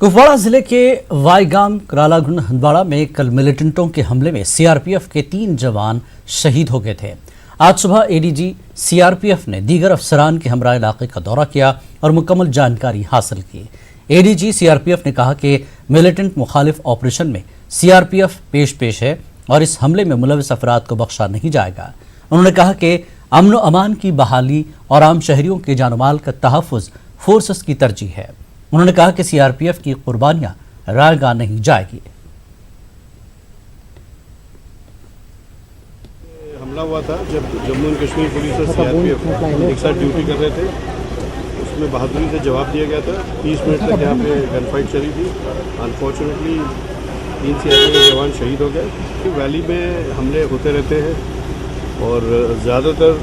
कुपवाड़ा जिले के वाईगाम करालागुंड हंदवाड़ा में कल मिलिटेंटों के हमले में सीआरपीएफ के 3 जवान शहीद हो गए थे। आज सुबह एडीजी सीआरपीएफ ने दीगर अफसरान के हमरा इलाके का दौरा किया और मुकम्मल जानकारी हासिल की। एडीजी सीआरपीएफ ने कहा कि मिलिटेंट मुखालिफ ऑपरेशन में सीआरपीएफ पेश है और इस हमले में मुलविस अफराद को बख्शा नहीं जाएगा। उन्होंने कहा कि अमन व अमान की बहाली और आम शहरियों के जानमाल का तहफ़्फ़ुज़ फोर्सेस की तरजीह है। उन्होंने कहा कि सीआरपीएफ की कुर्बानियां रायगा नहीं जाएगी। हमला हुआ था जब जम्मू एंड कश्मीर पुलिस और सीआरपीएफ एक साथ ड्यूटी कर रहे थे, उसमें बहादुरी से जवाब दिया गया था। 30 मिनट तक यहाँ पे गन फाइट चली थी। अनफॉर्चुनेटली 3 सीआरपीएफ के जवान शहीद हो गए। वैली में हमले होते रहते हैं और ज़्यादातर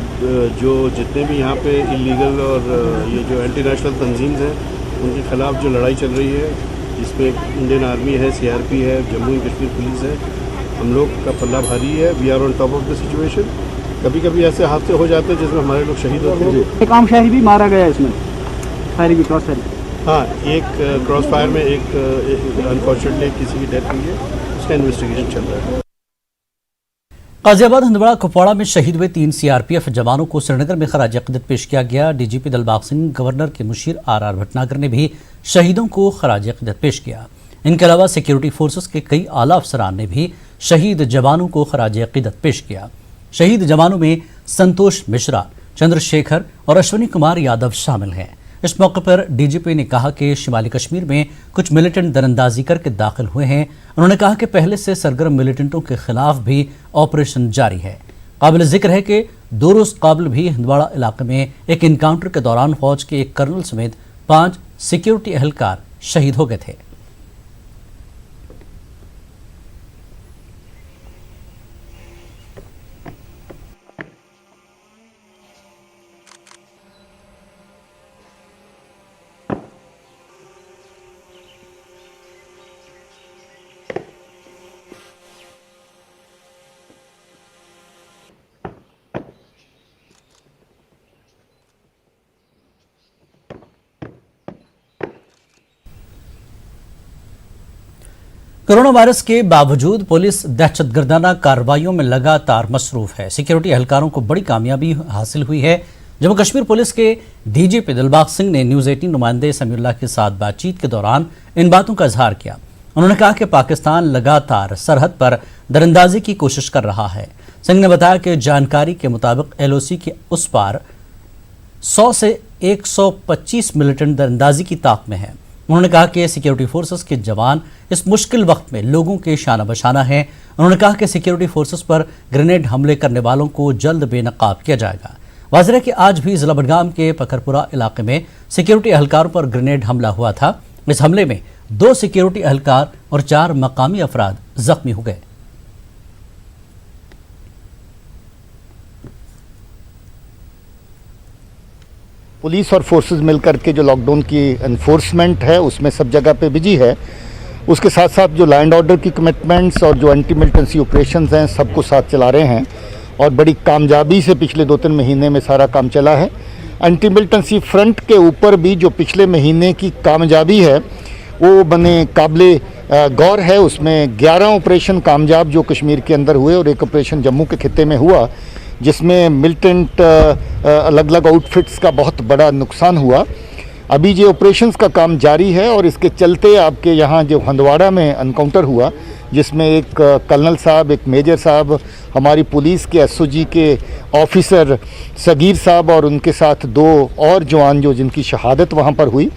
अब जो जितने भी यहाँ पे इलीगल और ये जो एंटी नेशनल तंजीम्स हैं उनके खिलाफ जो लड़ाई चल रही है, जिसमें इंडियन आर्मी है, सीआरपी है, जम्मू एंड कश्मीर पुलिस है, हम लोग का पल्ला भारी है। We are on top of the situation. कभी कभी ऐसे हादसे हो जाते हैं जिसमें हमारे लोग शहीद होते हैं। एक आम शहरी भी मारा गया इसमें फायरिंग क्रॉस फायर। हाँ, एक क्रॉस फायर में एक अनफॉर्चुनेटली किसी की डेथ हुई है, उसका इन्वेस्टिगेशन चल रहा है। गाजियाबाद हंदवाड़ा कुपवाड़ा में शहीद हुए 3 सीआरपीएफ जवानों को श्रीनगर में खराज अक़ीदत पेश किया गया। डीजीपी दिलबाग सिंह, गवर्नर के मुशीर आर भटनागर ने भी शहीदों को खराज अक़ीदत पेश किया। इनके अलावा सिक्योरिटी फोर्सेस के कई आला अफसरान ने भी शहीद जवानों को खराज अक़ीदत पेश किया। शहीद जवानों में संतोष मिश्रा, चंद्रशेखर और अश्विनी कुमार यादव शामिल हैं। इस मौके पर डीजीपी ने कहा कि शिमाली कश्मीर में कुछ मिलिटेंट दरअंदाजी करके दाखिल हुए हैं। उन्होंने कहा कि पहले से सरगर्म मिलिटेंटों के खिलाफ भी ऑपरेशन जारी है। काबिल जिक्र है कि 2 रोज काबिल भी हंदवाड़ा इलाके में एक इनकाउंटर के दौरान फौज के एक कर्नल समेत 5 सिक्योरिटी एहलकार शहीद हो गए थे। कोरोना वायरस के बावजूद पुलिस दहशतगर्दाना कार्रवाइयों में लगातार मसरूफ है। सिक्योरिटी एहलकारों को बड़ी कामयाबी हासिल हुई है। जम्मू कश्मीर पुलिस के डीजीपी दिलबाग सिंह ने न्यूज़ 18 नुमाइंदे समीउल्लाह के साथ बातचीत के दौरान इन बातों का इजहार किया। उन्होंने कहा कि पाकिस्तान लगातार सरहद पर दरअंदाजी की कोशिश कर रहा है। सिंह ने बताया कि जानकारी के मुताबिक एलओसी के उस पार 100 से 125 मिलिटेंट दरअंदाजी की ताक में है। उन्होंने कहा कि सिक्योरिटी फोर्सेस के जवान इस मुश्किल वक्त में लोगों के शाना बशाना हैं। उन्होंने कहा कि सिक्योरिटी फोर्सेस पर ग्रेनेड हमले करने वालों को जल्द बेनकाब किया जाएगा। वाज़ेह है कि आज भी जिला बडगाम के पखरपुरा इलाके में सिक्योरिटी एहलकारों पर ग्रेनेड हमला हुआ था। इस हमले में 2 सिक्योरिटी एहलकार और 4 मकामी अफराद जख्मी हो गए। पुलिस और फोर्सेस मिलकर के जो लॉकडाउन की एनफोर्समेंट है उसमें सब जगह पे बिजी है। उसके साथ साथ जो लैंड ऑर्डर की कमिटमेंट्स और जो एंटी मिलिटेंसी ऑपरेशंस हैं सबको साथ चला रहे हैं और बड़ी कामयाबी से पिछले 2-3 महीने में सारा काम चला है। एंटी मिलिटेंसी फ्रंट के ऊपर भी जो पिछले महीने की कामयाबी है वो बने काबिले गौर है। उसमें 11 ऑपरेशन कामयाब जो कश्मीर के अंदर हुए और एक ऑपरेशन जम्मू के खित्ते में हुआ जिसमें मिलिटेंट अलग अलग आउटफिट्स का बहुत बड़ा नुकसान हुआ। अभी ये ऑपरेशंस का काम जारी है और इसके चलते आपके यहाँ जो हंदवाड़ा में एनकाउंटर हुआ जिसमें एक कर्नल साहब, एक मेजर साहब, हमारी पुलिस के एसओजी के ऑफिसर सगीर साहब और उनके साथ 2 और जवान जो जिनकी शहादत वहाँ पर हुई।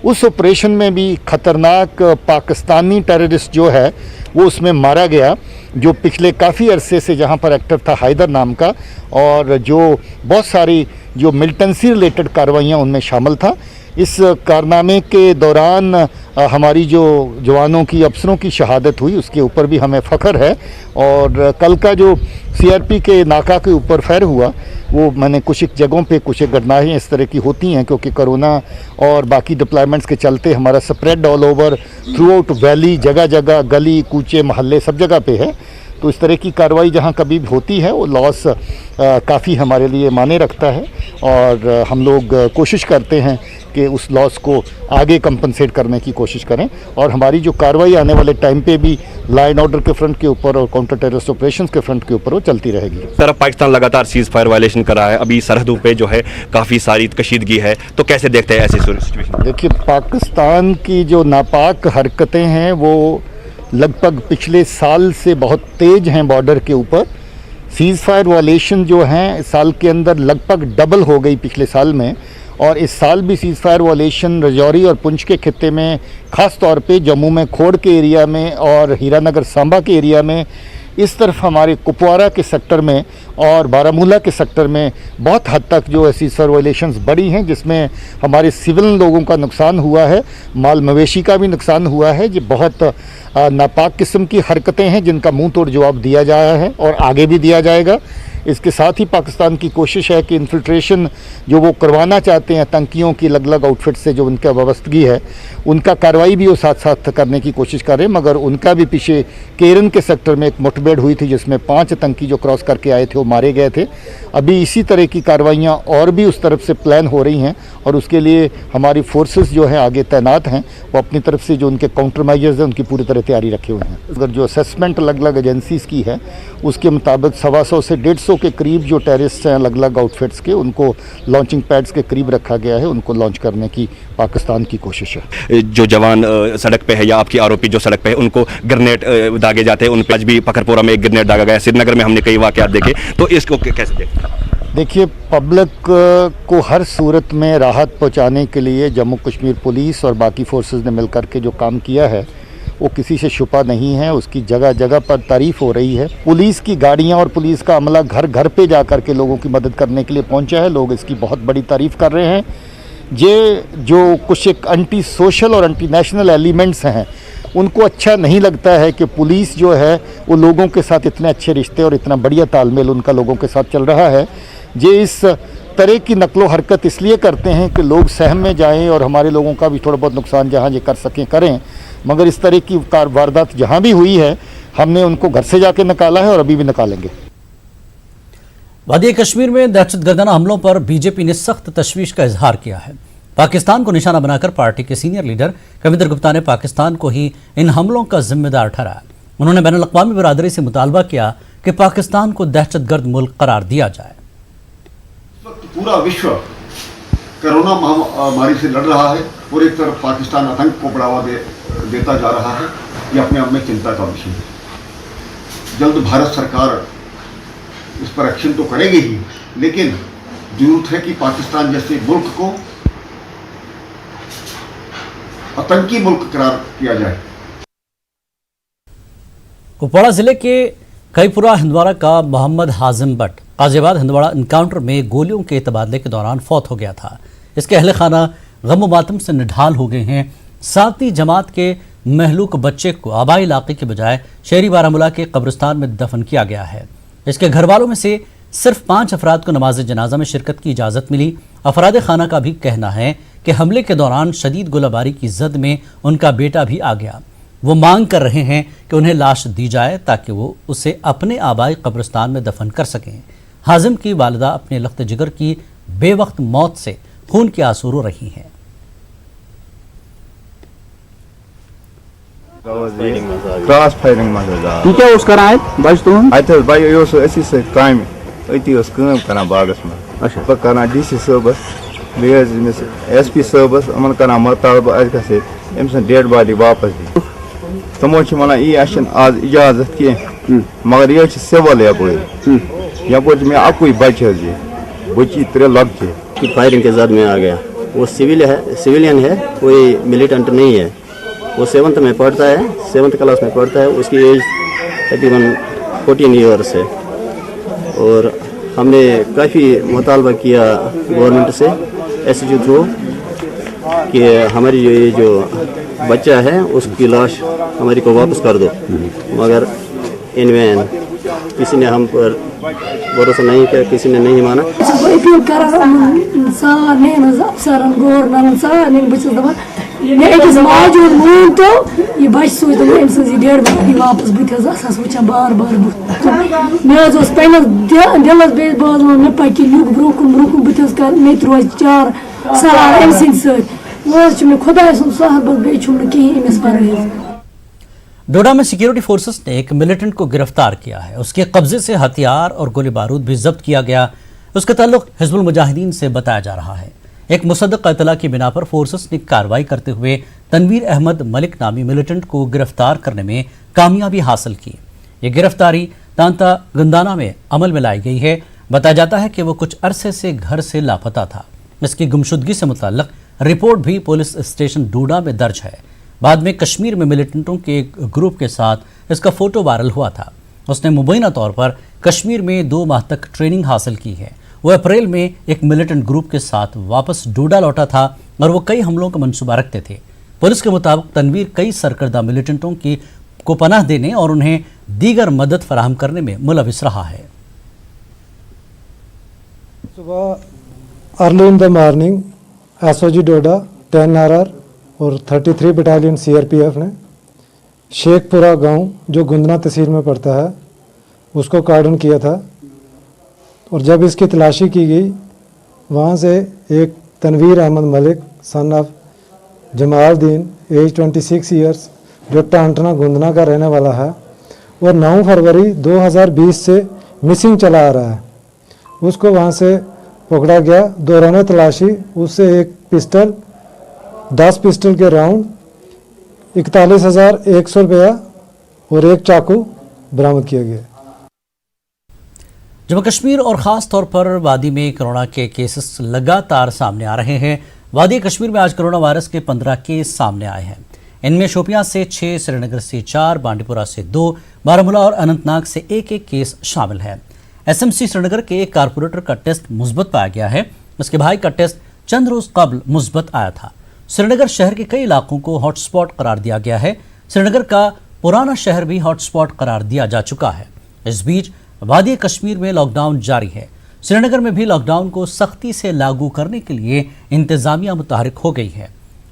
उस ऑपरेशन में भी ख़तरनाक पाकिस्तानी टेररिस्ट जो है वो उसमें मारा गया, जो पिछले काफ़ी अरसे से जहाँ पर एक्टिव था हैदर नाम का, और जो बहुत सारी जो मिलिटेंसी रिलेटेड कार्रवाइयाँ उनमें शामिल था। इस कारनामे के दौरान हमारी जो जवानों की, अफसरों की शहादत हुई उसके ऊपर भी हमें फ़ख्र है। और कल का जो सीआरपी के नाका के ऊपर फायर हुआ वो मैंने कुछ एक जगहों पे कुछ एक घटनाएँ इस तरह की होती हैं क्योंकि कोरोना और बाकी डिप्लॉयमेंट्स के चलते हमारा spread all over through out valley, जगह जगह गली कूचे मोहल्ले सब जगह पे है। तो इस तरह की कार्रवाई जहाँ कभी भी होती है वो लॉस काफ़ी हमारे लिए माने रखता है और हम लोग कोशिश करते हैं कि उस लॉस को आगे कंपनसेट करने की कोशिश करें। और हमारी जो कार्रवाई आने वाले टाइम पे भी लॉ एंड ऑर्डर के फ्रंट के ऊपर और काउंटर टेररिस्ट ऑपरेशंस के फ्रंट के ऊपर वो चलती रहेगी। तरफ पाकिस्तान लगातार सीज फायर वायलेशन कर रहा है, अभी सरहदों पे जो है काफ़ी सारी कशीदगी है, तो कैसे देखते हैं ऐसी सिचुएशन? देखिए, पाकिस्तान की जो नापाक हरकतें हैं वो लगभग पिछले साल से बहुत तेज़ हैं बॉर्डर के ऊपर। सीज़ फायर वायलेशन जो हैं इस साल के अंदर लगभग डबल हो गई पिछले साल में, और इस साल भी सीज़ फायर वायलेशन रजौरी और पुंछ के खित्ते में, ख़ास तौर पे जम्मू में खोड़ के एरिया में और हीरानगर सांबा के एरिया में, इस तरफ हमारे कुपवारा के सेक्टर में और बारामूला के सेक्टर में बहुत हद तक जो है सीज़ फायर वायलेशंस बढ़ी हैं, जिसमें हमारे सिविल लोगों का नुकसान हुआ है, माल मवेशी का भी नुकसान हुआ है। ये बहुत नापाक किस्म की हरकतें हैं जिनका मुंह तोड़ जवाब दिया जाया है और आगे भी दिया जाएगा। इसके साथ ही पाकिस्तान की कोशिश है कि इन्फिल्ट्रेशन जो वो करवाना चाहते हैं आतंकियों की अलग अलग आउटफिट से, जो उनका वाबस्तगी है, उनका कार्रवाई भी वो साथ साथ करने की कोशिश कर रहे हैं। मगर उनका भी पीछे केरन के सेक्टर में एक मुठभेड़ हुई थी जिसमें 5 आतंकी जो क्रॉस करके आए थे वो मारे गए थे। अभी इसी तरह की कार्रवाइयाँ और भी उस तरफ से प्लान हो रही हैं और उसके लिए हमारी फोर्सेस जो हैं आगे तैनात हैं, वो अपनी तरफ से जो उनके काउंटर मेजर्स हैं उनकी पूरी तरह तैयारी रखे हुए हैं। अगर जो असेसमेंट अलग अलग एजेंसीज़ की है उसके मुताबिक 125 से 150 के करीब जो टेररिस्ट हैं अलग अलग आउटफिट्स के, उनको लॉन्चिंग पैड्स के करीब रखा गया है, उनको लॉन्च करने की पाकिस्तान की कोशिश है। जो जवान सड़क पे है या आपके आरोपी जो सड़क पे है उनको ग्रेनेड दागे जाते हैं, उन पर आज भी पखरपुरा में एक ग्रेनेड दागा गया, श्रीनगर में हमने कई वाकयात देखे, तो इसको कैसे देखते हैं? देखिए, पब्लिक को हर सूरत में राहत पहुंचाने के लिए जम्मू कश्मीर पुलिस और बाकी फोर्सेस ने मिलकर के जो काम किया है वो किसी से छुपा नहीं है, उसकी जगह जगह पर तारीफ़ हो रही है। पुलिस की गाड़ियां और पुलिस का अमला घर घर पे जा कर के लोगों की मदद करने के लिए पहुंचा है, लोग इसकी बहुत बड़ी तारीफ़ कर रहे हैं। ये जो कुछ एक एंटी सोशल और एंटी नेशनल एलिमेंट्स हैं उनको अच्छा नहीं लगता है कि पुलिस जो है वो लोगों के साथ इतने अच्छे रिश्ते और इतना बढ़िया तालमेल उनका लोगों के साथ चल रहा है। ये इस तरह की नकलो हरकत इसलिए करते हैं कि लोग सहम में जाएं और हमारे लोगों का भी थोड़ा बहुत नुकसान जहां ये कर सकें करें, मगर इस तरह की वारदात जहां भी हुई है हमने उनको घर से जाके निकाला है और अभी भी निकालेंगे। वादी कश्मीर में दहशतगर्दाना हमलों पर बीजेपी ने सख्त तशवीश का इजहार किया है। पाकिस्तान को निशाना बनाकर पार्टी के सीनियर लीडर कविंदर गुप्ता ने पाकिस्तान को ही इन हमलों का जिम्मेदार ठहराया। उन्होंने बैनुल-अक़वामी बिरादरी से मुतालबा किया कि पाकिस्तान को दहशतगर्द मुल्क करार दिया जाए। पूरा विश्व कोरोना महामारी से लड़ रहा है और एक तरफ पाकिस्तान आतंक को बढ़ावा देता जा रहा है, ये अपने आप में चिंता का विषय है। जल्द भारत सरकार इस पर एक्शन तो करेगी ही, लेकिन जरूरत है कि पाकिस्तान जैसे मुल्क को आतंकी मुल्क करार किया जाए। कुपवाड़ा जिले के कईपुरा हिंदवाड़ा का मोहम्मद हाजिम भट्ट गाजियाबाद हिंदवाड़ा इनकाउंटर में गोलियों के तबादले के दौरान फौत हो गया था। इसके अहले खाना गम मातम से निढाल हो गए हैं। 7वीं जमात के महलूक बच्चे को आबाई इलाके के बजाय शहरी बारामूला के कब्रिस्तान में दफन किया गया है। इसके घर वालों में से सिर्फ 5 अफराद को नमाज जनाजा में शिरकत की इजाज़त मिली। अफराद खाना का भी कहना है कि हमले के दौरान शदीद गोलाबारी की जद में उनका बेटा भी आ गया। वो मांग कर रहे हैं कि उन्हें लाश दी जाए ताकि वो उसे अपने आबाई कब्रिस्तान में दफन कर सकें। हाजिम की वालिदा अपने लख्त जिगर की बेवक्त मौत से खून के आंसू रो रही हैं। क्रॉस फायरिंग मजा तू क्या उसका रहा है बच तुम अत भाई असी काम अति काम कर बागस में बह कर DC सबस बेस SP सबस अमन कर मुतालबा असे अम सन डेड बॉडी वापस दी। तमो वन यह आज इजाजत कह मगर यह सिवल यप मे अकु बच्चे बची 3 लक्चे की फायरिंग के जद में आ गया। वो सिविलियन है, कोई मिलिटेंट नहीं है। वो 7th में पढ़ता है, 7th क्लास में पढ़ता है। उसकी एज तकरीबन 14 ईयर्स है। और हमने काफ़ी मुतालबा किया गवर्नमेंट से SHO थ्रू कि हमारी जो बच्चा है उसकी लाश हमारी को वापस कर दो, मगर इन वैन किसी ने हम पर भरोसा नहीं किया, किसी ने नहीं माना। अपील कर मे अकिस माजूद मून तो यह बच सूच अम सज डेड बॉडी वापस बस वुचान बार बार बुत मे पे दिलस बे बह मे पकि लुक ब्रोकुन बस कर मे रोज 4 सवाल अम सद मे खुदा सुन सहबत बे कहीं अमिस परहेज। डोडा में सिक्योरिटी फोर्सेस ने एक मिलिटेंट को गिरफ्तार किया है। उसके कब्जे से हथियार और गोली बारूद भी जब्त किया गया। उसका ताल्लुक हिजबुल मुजाहिदीन से बताया जा रहा है। एक मुसद्दक इतला की बिना पर फोर्सेस ने कार्रवाई करते हुए तनवीर अहमद मलिक नामी मिलिटेंट को गिरफ्तार करने में कामयाबी हासिल की। ये गिरफ्तारी तांता गंदाना में अमल में लाई गई है। बताया जाता है कि वो कुछ अरसे से घर से लापता था। इसकी गुमशुदगी से मुताल्लिक रिपोर्ट भी पुलिस स्टेशन डोडा में दर्ज है। बाद में कश्मीर में मिलिटेंटों के एक ग्रुप के साथ इसका फोटो वायरल हुआ था। उसने मुबैना तौर पर कश्मीर में 2 माह तक ट्रेनिंग हासिल की है। वो अप्रैल में एक मिलिटेंट ग्रुप के साथ वापस डोडा लौटा था और वो कई हमलों का मंसूबा रखते थे। पुलिस के मुताबिक तनवीर कई सरकर्दा मिलिटेंटों को पनाह देने और उन्हें दीगर मदद फराहम करने में मुलविस रहा है। सुबह early in the morning SOG Doda 10 RR और 33 बटालियन CRPF ने शेखपुरा गांव जो गुंदना तहसील में पड़ता है उसको कार्डन किया था और जब इसकी तलाशी की गई वहां से एक Tanveer Ahmad Malik son of Jamaldin age 26 years जो टांटना गुंदना का रहने वाला है और 9 फरवरी 2020 से मिसिंग चला आ रहा है। उसको वहां से पकड़ा गया। दौरान तलाशी उससे एक पिस्टल 10 पिस्टल के राउंड 41,100 रुपया और एक चाकू बरामद किया गया। जम्मू कश्मीर और ख़ास तौर पर वादी में कोरोना के केसेस लगातार सामने आ रहे हैं। वादी कश्मीर में आज कोरोना वायरस के 15 केस सामने आए हैं। इनमें शोपियां से 6, श्रीनगर से 4, बांडीपुरा से 2, बारामूला और अनंतनाग से एक केस शामिल है। SMC श्रीनगर के एक कारपोरेटर का टेस्ट मुस्बत पाया गया है। उसके भाई का टेस्ट चंद रोज कबल मुस्बत आया था। श्रीनगर शहर के कई इलाकों को हॉटस्पॉट करार दिया गया है। श्रीनगर का पुराना शहर भी हॉटस्पॉट करार दिया जा चुका है। इस बीच वादी कश्मीर में लॉकडाउन जारी है। श्रीनगर में भी लॉकडाउन को सख्ती से लागू करने के लिए इंतजामिया मुतहरिक हो गई है।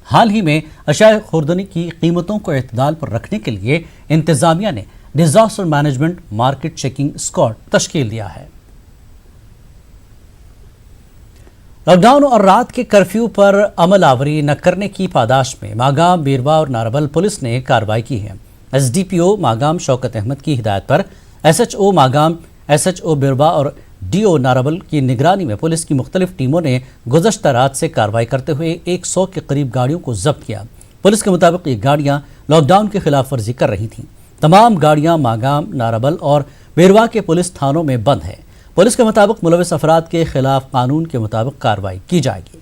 हाल ही में अशाया खुर्दनी की कीमतों को इत्दाल पर रखने के लिए इंतजामिया ने disaster management market checking squad तश्कील दिया है। लॉकडाउन और रात के कर्फ्यू पर अमल आवरी न करने की पादाश में मागाम, बीरवा और नारबल पुलिस ने कार्रवाई की है। SDPO मागाम शौकत अहमद की हिदायत पर SHO मागाम, SHO बीरवा और DO नारबल की निगरानी में पुलिस की मुख्तलिफ टीमों ने गुज़श्ता रात से कार्रवाई करते हुए 100 के करीब गाड़ियों को जब्त किया। पुलिस के मुताबिक ये गाड़ियां लॉकडाउन की खिलाफ वर्जी कर रही थीं। तमाम गाड़ियां मागाम, नारबल और बेरवा के पुलिस थानों में बंद है। पुलिस के मुताबिक मुलविस अफराद के खिलाफ कानून के मुताबिक कार्रवाई की जाएगी।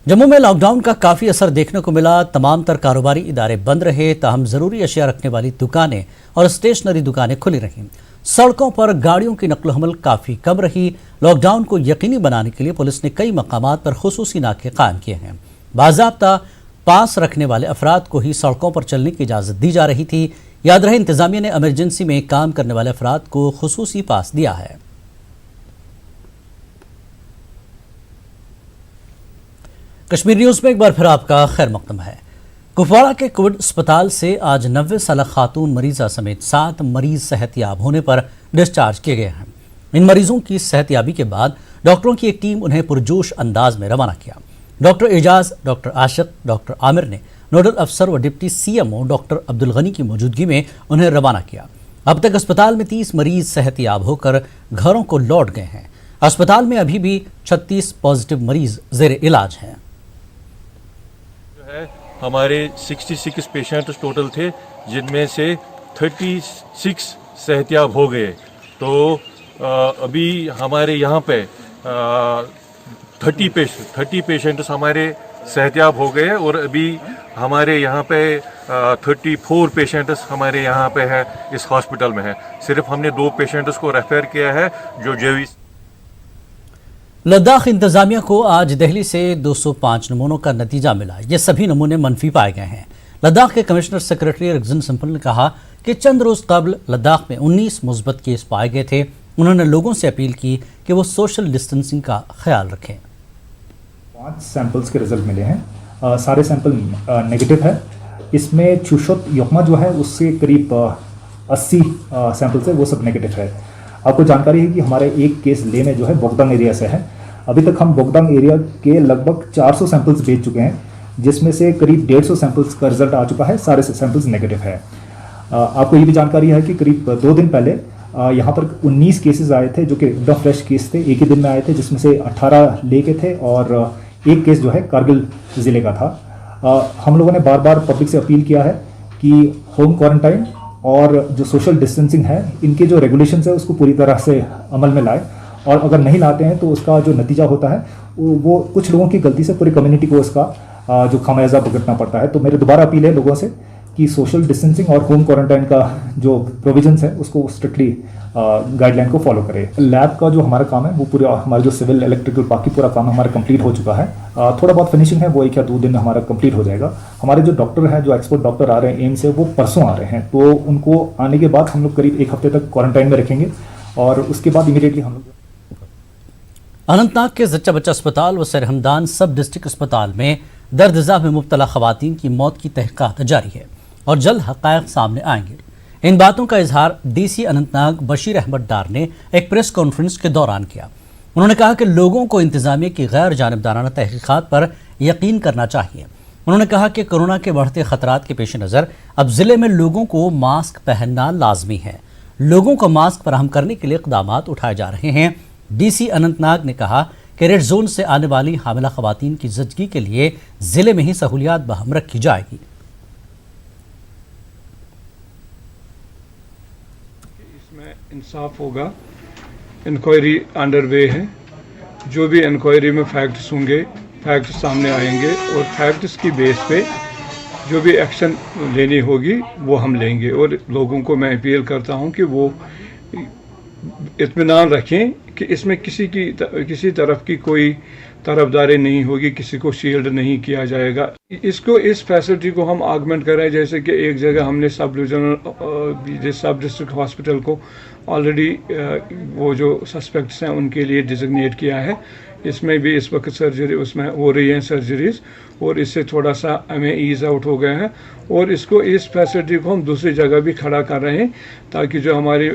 जम्मू में लॉकडाउन का काफ़ी असर देखने को मिला। तमाम तर कारोबारी इदारे बंद रहे, ताहम ज़रूरी अशिया रखने वाली दुकानें और स्टेशनरी दुकानें खुली रहीं। सड़कों पर गाड़ियों की नकल हमल काफ़ी कम रही। लॉकडाउन को यकीनी बनाने के लिए पुलिस ने कई मकामात पर खुसूसी नाके कायम किए हैं। बाज़ाब्ता पास रखने वाले अफराद को ही सड़कों पर चलने की इजाज़त दी जा रही थी। याद रहे, इंतज़ामिया ने एमरजेंसी में काम करने वाले अफराद को खुसूसी पास दिया है। कश्मीर न्यूज़ में एक बार फिर आपका खैर मकदम है। कुपवाड़ा के कोविड अस्पताल से आज 90 साल खातून मरीजा समेत 7 मरीज सेहतयाब होने पर डिस्चार्ज किए गए हैं। इन मरीजों की सेहतयाबी के बाद डॉक्टरों की एक टीम उन्हें पुरजोश अंदाज में रवाना किया। Doctor Ejaz, doctor Ashiq, doctor Aamir ने नोडल अफसर व deputy CMO doctor Abdul Gani की मौजूदगी में उन्हें रवाना किया। अब तक अस्पताल में 30 मरीज सेहतयाब होकर घरों को लौट गए हैं। अस्पताल में अभी भी 36 पॉजिटिव मरीज जेर इलाज हैं। हमारे 66 पेशेंट्स टोटल थे, जिनमें से 36 सेहतयाब हो गए। तो अभी हमारे यहाँ पे 30 पेशेंट्स हमारे सेहतयाब हो गए और अभी हमारे यहाँ पे 34 पेशेंट्स हमारे यहाँ पे है, इस हॉस्पिटल में है। सिर्फ हमने 2 पेशेंट्स को रेफर किया है जो जेवी। लद्दाख इंतजामिया को आज दिल्ली से 205 नमूनों का नतीजा मिला। ये सभी नमूने मनफी पाए गए हैं। लद्दाख के कमिश्नर सेक्रेटरी रिगजन सिंपल ने कहा कि चंद रोज कबल लद्दाख में 19 मुस्बत केस पाए गए थे। उन्होंने लोगों से अपील की कि वो सोशल डिस्टेंसिंग का ख्याल रखें। 5 सैंपल्स के रिजल्ट मिले हैं, सारे सैंपल नेगेटिव है। इसमें छुशत योमा जो है उससे करीब 80 सैंपल्स है, वो सब नेगेटिव है। आपको जानकारी है कि हमारे एक केस ले में जो है बोगदांग एरिया से है। अभी तक हम बोगदांग एरिया के लगभग 400 सैंपल्स भेज चुके हैं, जिसमें से करीब 150 सैंपल्स का रिजल्ट आ चुका है, सारे सैंपल्स नेगेटिव है। आपको ये भी जानकारी है कि करीब 2 दिन पहले यहाँ पर 19 केसेस आए थे, जो कि एकदम फ्रेश केस थे, एक ही दिन में आए थे, जिसमें से 18 ले के थे और एक केस जो है कारगिल ज़िले का था। हम लोगों ने बार बार पब्लिक से अपील किया है कि होम क्वारंटाइन और जो सोशल डिस्टेंसिंग है, इनके जो रेगुलेशंस है उसको पूरी तरह से अमल में लाए, और अगर नहीं लाते हैं तो उसका जो नतीजा होता है वो कुछ लोगों की गलती से पूरी कम्युनिटी को उसका जो खामियाजा भुगतना पड़ता है। तो मेरी दोबारा अपील है लोगों से कि सोशल डिस्टेंसिंग और होम क्वारंटाइन का जो प्रोविजंस है उसको स्ट्रिक्टली गाइडलाइन को फॉलो करें। लैब का जो हमारा काम है वो पूरा हमारा जो सिविल इलेक्ट्रिकल बाकी पूरा काम हमारा कंप्लीट हो चुका है। थोड़ा बहुत फिनिशिंग है, वो 1 या 2 दिन में हमारा कंप्लीट हो जाएगा। हमारे जो डॉक्टर हैं, जो एक्सपर्ट डॉक्टर आ रहे हैं एम से, वो परसों आ रहे हैं, तो उनको आने के बाद हम लोग करीब 1 हफ्ते तक क्वारंटाइन में रखेंगे और उसके बाद इमीडिएटली हम लोग अनंतनाग के जच्चा बच्चा अस्पताल व सरहमदान सब डिस्ट्रिक्ट अस्पताल में दर्द में मुब्तला खवातीन की मौत की तहकीकात जारी है और जल्द हक़ाइक़ सामने आएंगे। इन बातों का इजहार डीसी अनंतनाग बशीर अहमद डार ने एक प्रेस कॉन्फ्रेंस के दौरान किया। उन्होंने कहा कि लोगों को इंतजामिया की गैर जानिबदाराना तहकीकात पर यकीन करना चाहिए। उन्होंने कहा कि कोरोना के बढ़ते खतरात के पेश नज़र अब ज़िले में लोगों को मास्क पहनना लाजमी है। लोगों को मास्क फराहम करने के लिए इक़दाम उठाए जा रहे हैं। डीसी अनंतनाग ने कहा कि रेड जोन से आने वाली हामिला खवातीन की ज़िंदगी के लिए ज़िले में ही सहूलियात बहम रखी जाएगी। इंसाफ होगा। इंक्वायरी अंडर वे है। जो भी इंक्वायरी में फैक्ट्स होंगे, फैक्ट्स सामने आएंगे और फैक्ट्स की बेस पे जो भी एक्शन लेनी होगी वो हम लेंगे। और लोगों को मैं अपील करता हूं कि वो इत्मीनान रखें कि इसमें किसी तरफ की कोई तरफदारी नहीं होगी, किसी को शील्ड नहीं किया जाएगा। इस फैसिलिटी को हम आगमेंट करें, जैसे कि एक जगह हमने सब डिस्ट्रिक्ट हॉस्पिटल को ऑलरेडी वो जो सस्पेक्ट्स हैं उनके लिए डिजिग्नेट किया है। इसमें भी इस वक्त सर्जरी उसमें हो रही हैं सर्जरीज, और इससे थोड़ा सा हमें ईज आउट हो गया है। और इस फैसिलिटी को हम दूसरी जगह भी खड़ा कर रहे हैं, ताकि जो हमारी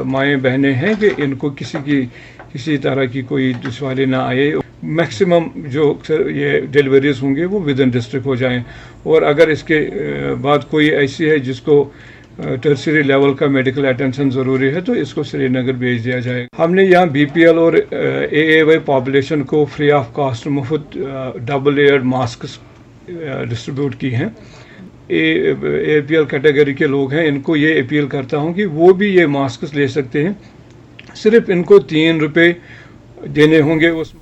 माएँ बहनें हैं कि इनको किसी तरह की कोई दुश्वारी ना आए। मैक्सिमम जो ये डिलीवरीज होंगे वो विद इन डिस्ट्रिक्ट हो जाएं। और अगर इसके बाद कोई ऐसी है जिसको टर्सरी लेवल का मेडिकल अटेंशन ज़रूरी है तो इसको श्रीनगर भेज दिया जाएगा। हमने यहाँ बीपीएल और एएवाई पॉपुलेशन को फ्री ऑफ कॉस्ट मुफ्त डबल लेयर्ड मास्क डिस्ट्रीब्यूट की हैं। एपीएल कैटेगरी के लोग हैं, इनको ये अपील करता हूँ कि वो भी ये मास्क ले सकते हैं। सिर्फ इनको 3 रुपये देने होंगे। उस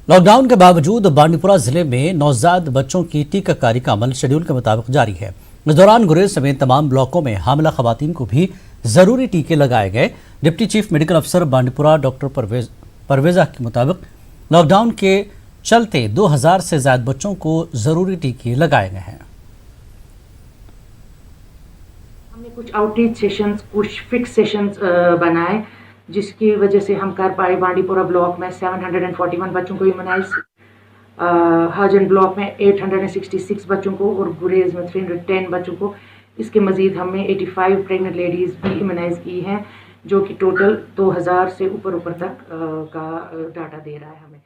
लॉकडाउन के बावजूद बांडीपुरा जिले में नवजात बच्चों की टीकाकारी का अमल शेड्यूल के मुताबिक जारी है। इस दौरान गुरेज समेत तमाम ब्लॉकों में हामिला खवातीन को भी जरूरी टीके लगाए गए। डिप्टी चीफ मेडिकल अफसर बांडीपुरा डॉक्टर परवेजा के मुताबिक लॉकडाउन के चलते 2000 से ज्यादा बच्चों को जरूरी टीके लगाए गए हैं। हमने कुछ आउटरीच सेशंस, कुछ फिक्स सेशंस बनाए, जिसकी वजह से हम कर पाए बांडीपुरा ब्लॉक में 741 बच्चों को इम्यूनाइज, हाजन ब्लॉक में 866 बच्चों को और गुरेज में 310 बच्चों को। इसके मज़ीद हमने 85 प्रेग्नेंट लेडीज़ भी इम्यूनाइज की हैं, जो कि टोटल 2000 से ऊपर तक का डाटा दे रहा है हमें।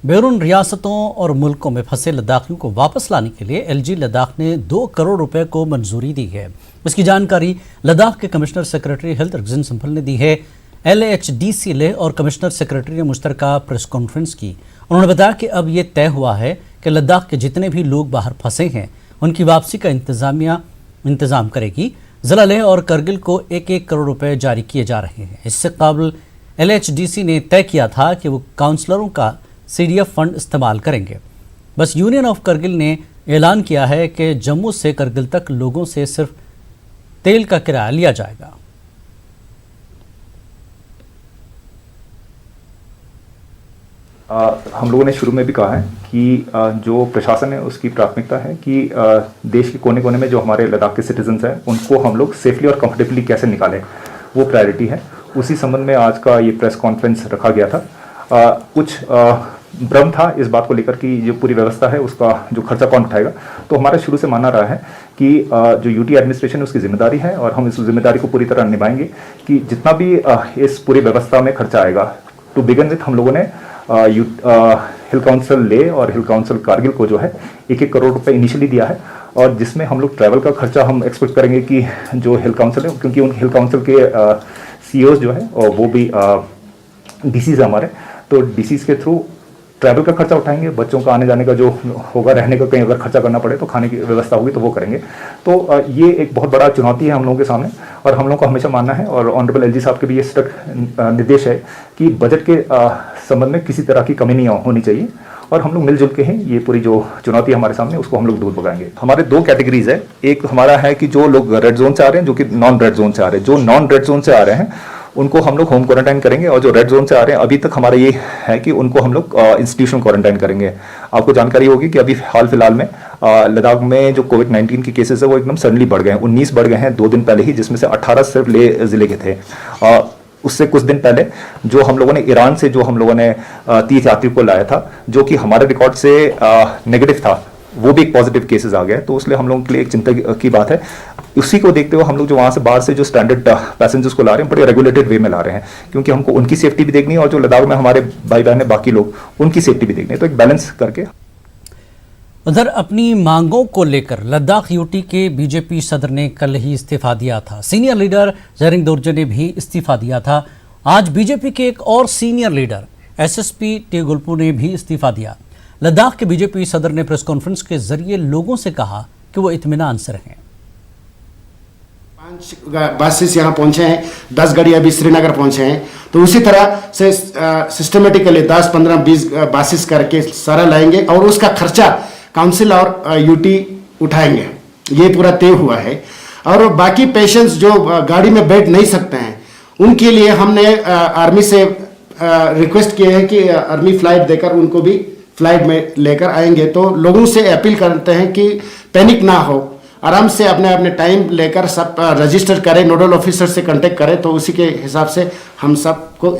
बैरून रियासतों और मुल्कों में फंसे लद्दाखियों को वापस लाने के लिए एलजी लद्दाख ने 2 करोड़ रुपए को मंजूरी दी है। इसकी जानकारी लद्दाख के कमिश्नर सेक्रेटरी हेल्थ रगजिन संभल ने दी है। LHDC लेह और कमिश्नर सेक्रेटरी ने मुश्तरका प्रेस कॉन्फ्रेंस की। उन्होंने बताया कि अब ये तय हुआ है कि लद्दाख के जितने भी लोग बाहर फंसे हैं उनकी वापसी का इंतजाम करेगी। जिला लेह और करगिल को 1-1 करोड़ रुपए जारी किए जा रहे हैं। इससे कबल LHDC ने तय किया था कि वो काउंसलरों का CDF फंड इस्तेमाल करेंगे। बस यूनियन ऑफ करगिल ने ऐलान किया है कि जम्मू से करगिल तक लोगों से सिर्फ तेल का किराया लिया जाएगा। हम लोगों ने शुरू में भी कहा है कि जो प्रशासन है उसकी प्राथमिकता है कि देश के कोने कोने में जो हमारे लद्दाख के सिटीजन्स हैं उनको हम लोग सेफली और कंफर्टेबली कैसे निकालें, वो प्रायोरिटी है। उसी संबंध में आज का ये प्रेस कॉन्फ्रेंस रखा गया था। कुछ भ्रम था इस बात को लेकर कि जो पूरी व्यवस्था है उसका जो खर्चा कौन उठाएगा। तो हमारा शुरू से मानना रहा है कि जो यूटी एडमिनिस्ट्रेशन है उसकी जिम्मेदारी है और हम इस जिम्मेदारी को पूरी तरह निभाएंगे कि जितना भी इस पूरी व्यवस्था में खर्चा आएगा, टू बिगिन विथ हम लोगों ने हिल काउंसिल ले और हिल काउंसिल कारगिल को जो है 1-1 करोड़ रुपए इनिशियली दिया है, और जिसमें हम लोग ट्रैवल का खर्चा हम एक्सपेक्ट करेंगे कि जो हिल काउंसिल है, क्योंकि उन हिल काउंसिल के सीईओज जो है और वो भी डीसीज हमारे, तो डीसीज के थ्रू ट्रैवल का खर्चा उठाएंगे। बच्चों का आने जाने का जो होगा, रहने का कहीं अगर खर्चा करना पड़े तो खाने की व्यवस्था होगी तो वो करेंगे। तो ये एक बहुत बड़ा चुनौती है हम लोगों के सामने, और हम लोगों को हमेशा मानना है और ऑनरेबल एलजी साहब के भी ये सख्त निर्देश है कि बजट के संबंध में किसी तरह की कमी नहीं होनी चाहिए, और हम लोग मिलजुल के हैं ये पूरी जो चुनौती हमारे सामने उसको हम लोग दूर भगाएंगे। हमारे 2 कैटेगरीज है। एक हमारा है कि जो लोग रेड जोन से आ रहे हैं, जो कि नॉन रेड जोन से आ रहे हैं। जो नॉन रेड जोन से आ रहे हैं उनको हम लोग होम क्वारंटाइन करेंगे, और जो रेड जोन से आ रहे हैं अभी तक हमारा ये है कि उनको हम लोग इंस्टीट्यूशनल क्वारंटाइन करेंगे। आपको जानकारी होगी कि अभी हाल फिलहाल में लद्दाख में जो कोविड-19 के केसेस है वो एकदम सडनली बढ़ गए हैं। 19 बढ़ गए हैं 2 दिन पहले ही, जिसमें से 18 सिर्फ लेह जिले के थे। उससे कुछ दिन पहले जो हम लोगों ने ईरान से जो हम लोगों ने 30 यात्री को लाया था, जो कि हमारे रिकॉर्ड से नेगेटिव था, वो भी एक पॉजिटिव केसेस आ गए। तो इसलिए हम लोगों के लिए एक चिंता की बात है। उसी को देखते हुए हम लोग जो वहाँ से बाहर से जो स्टैंडर्ड पैसेंजर्स को ला रहे हैं, बड़े रेगुलेटेड वे में ला रहे हैं, क्योंकि हमको उनकी सेफ्टी भी देखनी है और जो लद्दाख में हमारे भाई बहन है बाकी लोग, उनकी सेफ्टी भी देखनी है। तो एक बैलेंस करके। उधर अपनी मांगों को लेकर लद्दाख यूटी के बीजेपी सदर ने कल ही इस्तीफा दिया था। सीनियर लीडर जेरिंग दोरजे ने भी इस्तीफा दिया था। आज बीजेपी के एक और सीनियर लीडर एसएसपी टी गुलपू ने भी इस्तीफा दिया। लद्दाख के बीजेपी सदर ने प्रेस कॉन्फ्रेंस के जरिए लोगों से कहा कि वो इत्मीनान से रहें। 5 बसेस यहाँ पहुंचे हैं, 10 गाड़ी अभी श्रीनगर पहुंचे हैं। तो उसी तरह से सिस्टमेटिकली 10, 15, 20 बसेस करके सारा लाएंगे, और उसका खर्चा काउंसिल और यूटी उठाएंगे। ये पूरा तय हुआ है। और बाकी पेशेंट्स जो गाड़ी में बैठ नहीं सकते हैं, उनके लिए हमने आर्मी से रिक्वेस्ट किए हैं कि आर्मी फ्लाइट देकर उनको भी फ्लाइट में लेकर आएंगे। तो लोगों से अपील करते हैं कि पैनिक ना हो, आराम से अपने अपने टाइम लेकर सब रजिस्टर करें, नोडल ऑफिसर से कांटेक्ट करें, तो उसी के हिसाब से हम सबको।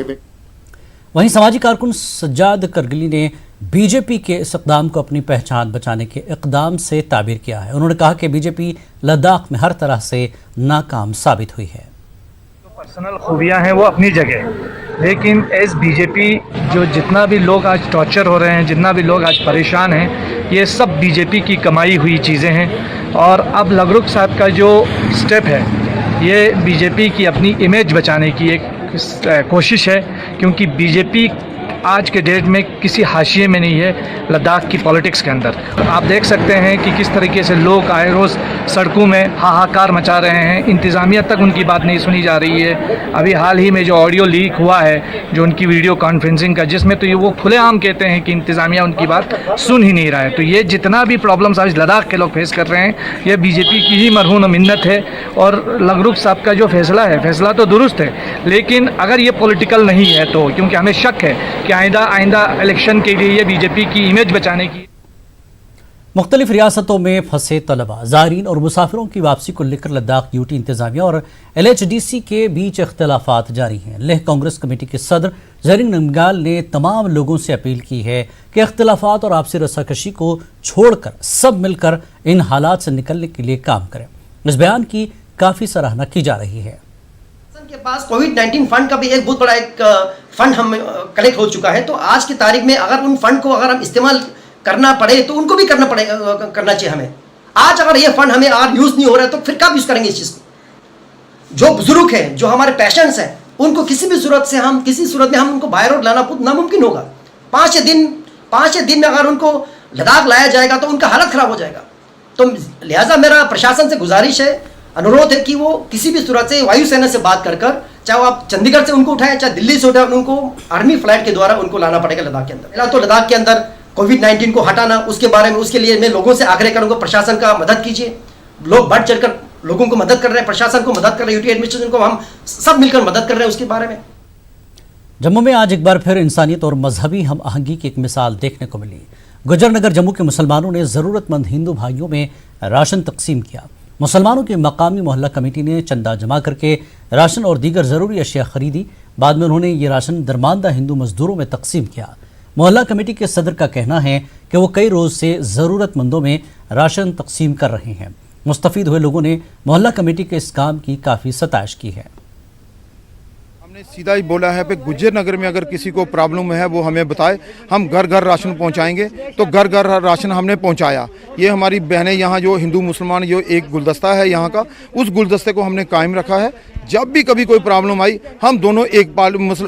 वहीं सामाजिक कारकुन सज्जाद करगिली ने बीजेपी के इस इक़दाम को अपनी पहचान बचाने के इक़दाम से ताबीर किया है। उन्होंने कहा कि बीजेपी लद्दाख में हर तरह से नाकाम साबित हुई है। पर्सनल खूबियाँ हैं वो अपनी जगह, लेकिन एज बीजेपी जो जितना भी लोग आज टॉर्चर हो रहे हैं, जितना भी लोग आज परेशान हैं, ये सब बीजेपी की कमाई हुई चीज़ें हैं। और अब लगरुक साहब का जो स्टेप है, ये बीजेपी की अपनी इमेज बचाने की एक कोशिश है, क्योंकि बीजेपी आज के डेट में किसी हाशिए में नहीं है लद्दाख की पॉलिटिक्स के अंदर। आप देख सकते हैं कि किस तरीके से लोग आए रोज़ सड़कों में हाहाकार मचा रहे हैं, इंतज़ामिया तक उनकी बात नहीं सुनी जा रही है। अभी हाल ही में जो ऑडियो लीक हुआ है, जो उनकी वीडियो कॉन्फ्रेंसिंग का, जिसमें तो ये वो खुलेआम कहते हैं कि इंतज़ामिया उनकी बात सुन ही नहीं रहा है। तो ये जितना भी प्रॉब्लम्स आज लद्दाख के लोग फेस कर रहे हैं, ये बीजेपी की ही मरहून मिन्नत है। और लगरुक साहब का जो फैसला है, फैसला तो दुरुस्त है, लेकिन अगर ये पॉलिटिकल नहीं है तो, क्योंकि हमें शक है कि आइंदा इलेक्शन के लिए ये बीजेपी की इमेज बचाने की। मुख्तलिफ रियासतों में फंसे तलबा, ज़ायरीन और मुसाफिरों की वापसी को लेकर लद्दाख यूटी इंतजामिया और LHDC के बीच इख्तलाफात जारी हैं। लेह कांग्रेस कमेटी के सदर जेरिंग नमग्याल ने तमाम लोगों से अपील की है कि इख्तलाफात और आपसी रस्साकशी को छोड़कर सब मिलकर इन हालात से निकलने के लिए काम करें। इस बयान की काफ़ी सराहना की जा रही है। के पास कोविड-19 फंड का भी एक बहुत बड़ा एक फंड हम कलेक्ट हो चुका है। तो आज की तारीख में अगर उन फंड को अगर हम इस्तेमाल करना पड़े तो उनको भी करना चाहिए हमें। आज अगर ये फंड हमें अगर यूज़ नहीं हो रहा है तो फिर कब यूज़ करेंगे इस चीज़ को। जो बुजुर्ग हैं, जो हमारे पेशेंट्स हैं, उनको किसी भी सूरत में हम उनको बाहर रोड लाना नामुमकिन होगा। 5-6 दिन में अगर उनको लद्दाख लाया जाएगा तो उनका हालत ख़राब हो जाएगा। तो लिहाजा मेरा प्रशासन से गुजारिश है, अनुरोध है कि वो किसी भी सूरत से वायुसेना से बात कर चाहे आप चंडीगढ़ से उनको उठाएं, चाहे दिल्ली से उठाएं, उनको आर्मी फ्लाइट के द्वारा उनको लाना पड़ेगा लद्दाख के अंदर। पहला तो लद्दाख के अंदर कोविड-19 को हटाना, उसके बारे में, उसके लिए मैं लोगों से आग्रह करूंगा प्रशासन का मदद कीजिए। लोग बढ़ चढ़कर लोगों को मदद कर रहे हैं, प्रशासन को मदद कर रहे हैं, यूटी एडमिनिस्ट्रेशन को हम सब मिलकर मदद कर रहे हैं उसके बारे में। जम्मू में आज एक बार फिर इंसानियत और मजहबी हम आहंगी की एक मिसाल देखने को मिली। गुजर नगर जम्मू के मुसलमानों ने ज़रूरतमंद हिंदू भाइयों में राशन तकसीम किया। मुसलमानों की मकामी मोहल्ला कमेटी ने चंदा जमा करके राशन और दीगर ज़रूरी अशिया खरीदी। बाद में उन्होंने ये राशन दरमानदा हिंदू मजदूरों में तकसीम किया। मोहल्ला कमेटी के सदर का कहना है कि वो कई रोज़ से ज़रूरतमंदों में राशन तकसीम कर रहे हैं। मुस्तफ़ीद हुए लोगों ने मोहल्ला कमेटी के इस काम की काफ़ी सताइश की है। हमने सीधा ही बोला है कि गुजर नगर में अगर किसी को प्रॉब्लम है वो हमें बताए, हम घर घर राशन पहुंचाएंगे। तो घर घर राशन हमने पहुंचाया। ये हमारी बहनें यहाँ जो हिंदू मुसलमान जो एक गुलदस्ता है यहाँ का, उस गुलदस्ते को हमने कायम रखा है। जब भी कभी कोई प्रॉब्लम आई हम दोनों एक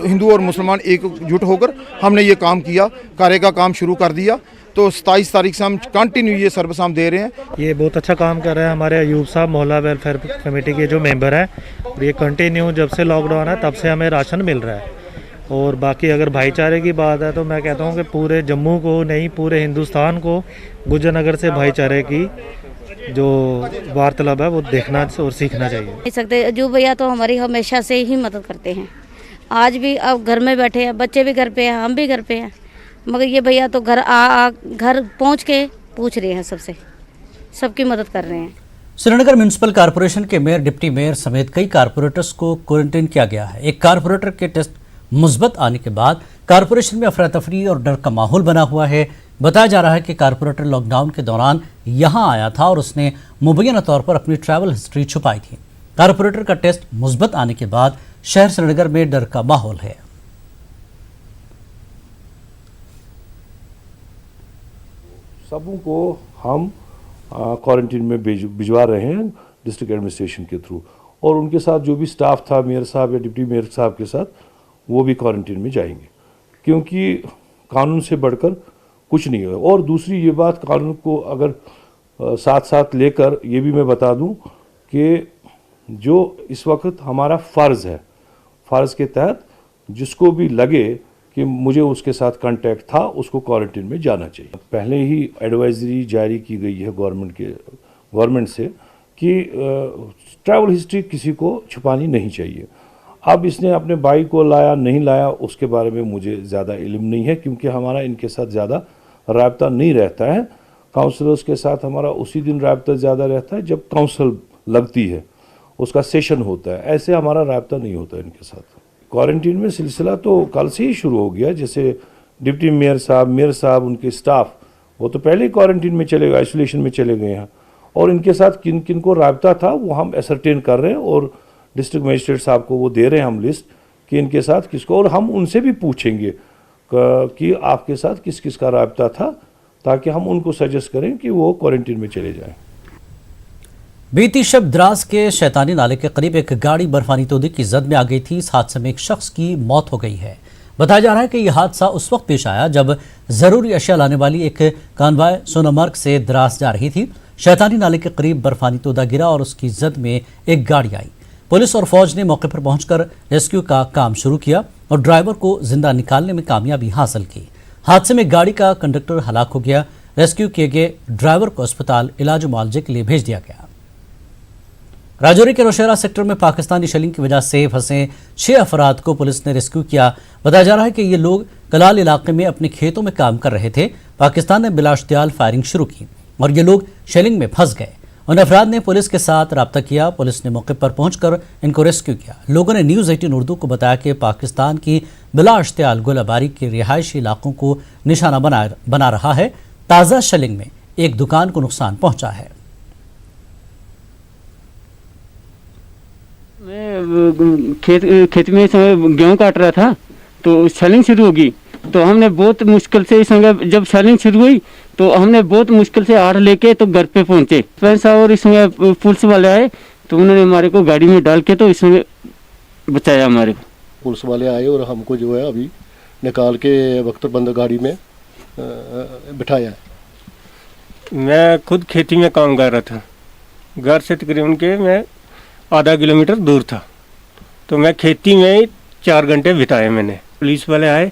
हिंदू और मुसलमान एकजुट होकर हमने ये काम किया, कार्य का काम शुरू कर दिया। तो 27 तारीख से हम कंटिन्यू ये सर्विस हम दे रहे हैं। ये बहुत अच्छा काम कर रहे हैं हमारे अयूब साहब, मोहल्ला वेलफेयर कमेटी के जो मेंबर हैं। और ये कंटिन्यू जब से लॉकडाउन है तब से हमें राशन मिल रहा है। और बाकी अगर भाईचारे की बात है तो मैं कहता हूँ कि पूरे जम्मू को नहीं, पूरे हिंदुस्तान को गुजर नगर से भाईचारे की जो वार्तालाप है वो देखना और सीखना चाहिए। सकते जो भैया तो हमारी हमेशा से ही मदद करते हैं। आज भी अब घर में बैठे हैं, बच्चे भी घर पे हैं, हम भी घर पे हैं, मगर ये भैया तो घर घर पहुंच के पूछ रहे हैं, सबकी मदद कर रहे हैं। श्रीनगर म्यूनिसिपल कॉरपोरेशन के मेयर, डिप्टी मेयर समेत कई कारपोरेटर्स को क्वारंटीन किया गया है। एक कारपोरेटर के टेस्ट मुस्बत आने के बाद कारपोरेशन में अफरा तफरी और डर का माहौल बना हुआ है। बताया जा रहा है कि कारपोरेटर लॉकडाउन के दौरान यहां आया था और उसने मुबैना तौर पर अपनी ट्रैवल हिस्ट्री छुपाई थी। कारपोरेटर का टेस्ट मुस्बत आने के बाद शहर श्रीनगर में डर का माहौल है। सबों को हम क्वारंटीन में भिजवा रहे हैं डिस्ट्रिक्ट एडमिनिस्ट्रेशन के थ्रू, और उनके साथ जो भी स्टाफ था मेयर साहब या डिप्टी मेयर साहब के साथ, वो भी क्वारंटीन में जाएंगे, क्योंकि कानून से बढ़कर कुछ नहीं है। और दूसरी ये बात, कानून को अगर साथ साथ लेकर ये भी मैं बता दूं कि जो इस वक्त हमारा फ़र्ज़ है, फ़र्ज़ के तहत जिसको भी लगे कि मुझे उसके साथ कांटेक्ट था उसको क्वारंटीन में जाना चाहिए। पहले ही एडवाइजरी जारी की गई है गवर्नमेंट से कि ट्रैवल हिस्ट्री किसी को छुपानी नहीं चाहिए। अब इसने अपने भाई को लाया नहीं लाया उसके बारे में मुझे ज़्यादा इल्म नहीं है, क्योंकि हमारा इनके साथ ज़्यादा राब्ता नहीं रहता है। काउंसलर्स के साथ हमारा उसी दिन राब्ता ज़्यादा रहता है जब काउंसिल लगती है, उसका सेशन होता है। ऐसे हमारा राब्ता नहीं होता इनके साथ। क्वारंटीन में सिलसिला तो कल से ही शुरू हो गया। जैसे डिप्टी मेयर साहब उनके स्टाफ, वो तो पहले ही क्वारंटीन में चले गए, आइसोलेशन में चले गए हैं। और इनके साथ किन किन को राब्ता था वो हम एसरटेन कर रहे हैं, और डिस्ट्रिक्ट मजिस्ट्रेट साहब को वो दे रहे हैं हम लिस्ट कि इनके साथ किसको, और हम उनसे भी पूछेंगे कि आपके साथ किस किस का राब्ता था, ताकि हम उनको सजेस्ट करें कि वो क्वारंटीन में चले जाएँ। बीती शब द्रास के शैतानी नाले के करीब एक गाड़ी बर्फानी तोदी की जद में आ गई थी। इस हादसे में एक शख्स की मौत हो गई है। बताया जा रहा है कि यह हादसा उस वक्त पेश आया जब जरूरी अशिया लाने वाली एक कानवाय सोनामर्ग से द्रास जा रही थी। शैतानी नाले के करीब बर्फानी तोदा गिरा और उसकी जद में एक गाड़ी आई। पुलिस और फौज ने मौके पर पहुंचकर रेस्क्यू का काम शुरू किया और ड्राइवर को जिंदा निकालने में कामयाबी हासिल की। हादसे में गाड़ी का कंडक्टर हलाक हो गया। रेस्क्यू किए गए ड्राइवर को अस्पताल इलाज मुआवजे के लिए भेज दिया गया। राजौरी के नौशहरा सेक्टर में पाकिस्तानी शेलिंग की वजह से फंसे 6 अफराद को पुलिस ने रेस्क्यू किया। बताया जा रहा है कि ये लोग कलाल इलाके में अपने खेतों में काम कर रहे थे। पाकिस्तान ने बिलाश्तियाल फायरिंग शुरू की और ये लोग शेलिंग में फंस गए। उन अफराद ने पुलिस के साथ रब्ता किया। पुलिस ने मौके पर पहुंचकर इनको रेस्क्यू किया। लोगों ने न्यूज़ 18 उर्दू को बताया कि पाकिस्तान की बिलाश्तियाल गोलाबारी के रिहायशी इलाकों को निशाना बना रहा है। ताज़ा शेलिंग में एक दुकान को नुकसान पहुंचा है। मैं खेत में इस समय गेहूँ काट रहा था तो शेलिंग शुरू होगी, तो हमने बहुत मुश्किल से इस समय जब शेलिंग शुरू हुई तो हमने बहुत मुश्किल से आड़ लेके तो घर पे पहुंचे। सरपंच साहब और इसमें पुलिस वाले आए तो उन्होंने हमारे को गाड़ी में डाल के तो इसमें बचाया। हमारे को पुलिस वाले आए और हमको जो है अभी निकाल के वक्त बंद गाड़ी में बिठाया। मैं खुद खेती में काम कर रहा था। घर से तकरीबन के मैं आधा किलोमीटर दूर था, तो मैं खेती में 4 घंटे बिताए मैंने। पुलिस वाले आए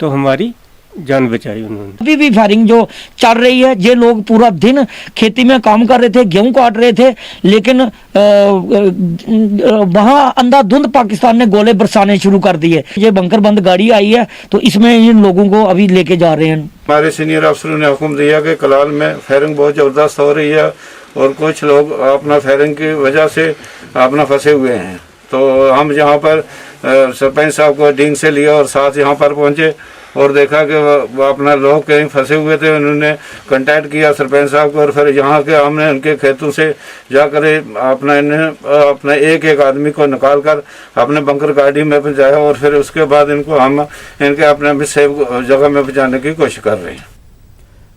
तो हमारी जान बचाई उन्होंने। अभी भी फायरिंग जो चल रही है, ये लोग पूरा दिन खेती में काम कर रहे थे, गेहूं काट रहे थे, लेकिन वहां अंधाधुंध पाकिस्तान ने गोले बरसाने शुरू कर दिए। ये बंकर बंद गाड़ी आई है, तो इसमें इन लोगों को अभी लेके जा रहे हैं। हमारे सीनियर अफसरों ने हुक्म दिया कि कलाल में फायरिंग बहुत ज़बरदस्त हो रही है और कुछ लोग अपना फायरिंग की वजह से अपना फंसे हुए हैं। तो हम यहाँ पर सरपंच साहब को डीन से लिया और साथ यहाँ पर पहुँचे और देखा कि वो अपना लोग कहीं फंसे हुए थे। उन्होंने कांटेक्ट किया सरपंच साहब को और फिर यहाँ के हमने उनके खेतों से जाकर अपना एक आदमी को निकाल कर अपने बंकर गाड़ी में पहुँचाया और फिर उसके बाद इनको हम इनके अपने सेफ जगह में पहुँचाने की कोशिश कर रहे हैं।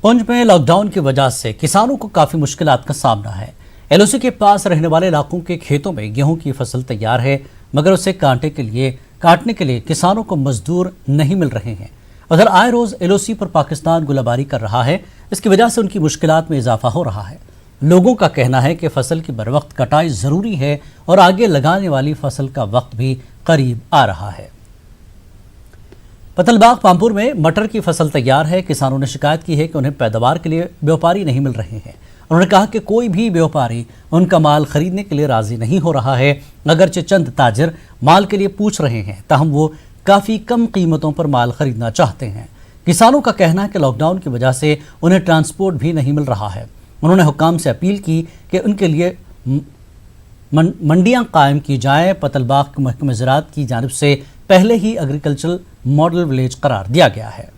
पुंछ में लॉकडाउन की वजह से किसानों को काफी मुश्किलात का सामना है। एलओसी के पास रहने वाले इलाकों के खेतों में गेहूं की फसल तैयार है, मगर उसे काटने के लिए किसानों को मजदूर नहीं मिल रहे हैं। उधर आए रोज एलओसी पर पाकिस्तान गोलाबारी कर रहा है। इसकी वजह से उनकी मुश्किलात में इजाफा हो रहा है। लोगों का कहना है कि फसल की बरवक्त कटाई जरूरी है और आगे लगाने वाली फसल का वक्त भी करीब आ रहा है। पतलबाग पामपुर में मटर की फसल तैयार है। किसानों ने शिकायत की है कि उन्हें पैदावार के लिए व्यापारी नहीं मिल रहे हैं। उन्होंने कहा कि कोई भी व्यापारी उनका माल खरीदने के लिए राजी नहीं हो रहा है। अगरचे चंद ताजर माल के लिए पूछ रहे हैं, ताहम वो काफ़ी कम कीमतों पर माल खरीदना चाहते हैं। किसानों का कहना है कि लॉकडाउन की वजह से उन्हें ट्रांसपोर्ट भी नहीं मिल रहा है। उन्होंने हुक्काम से अपील की कि उनके लिए मंडियां कायम की जाएं। पतलबाग महकमे ज़राअत की जानिब से पहले ही एग्रीकल्चरल मॉडल विलेज करार दिया गया है।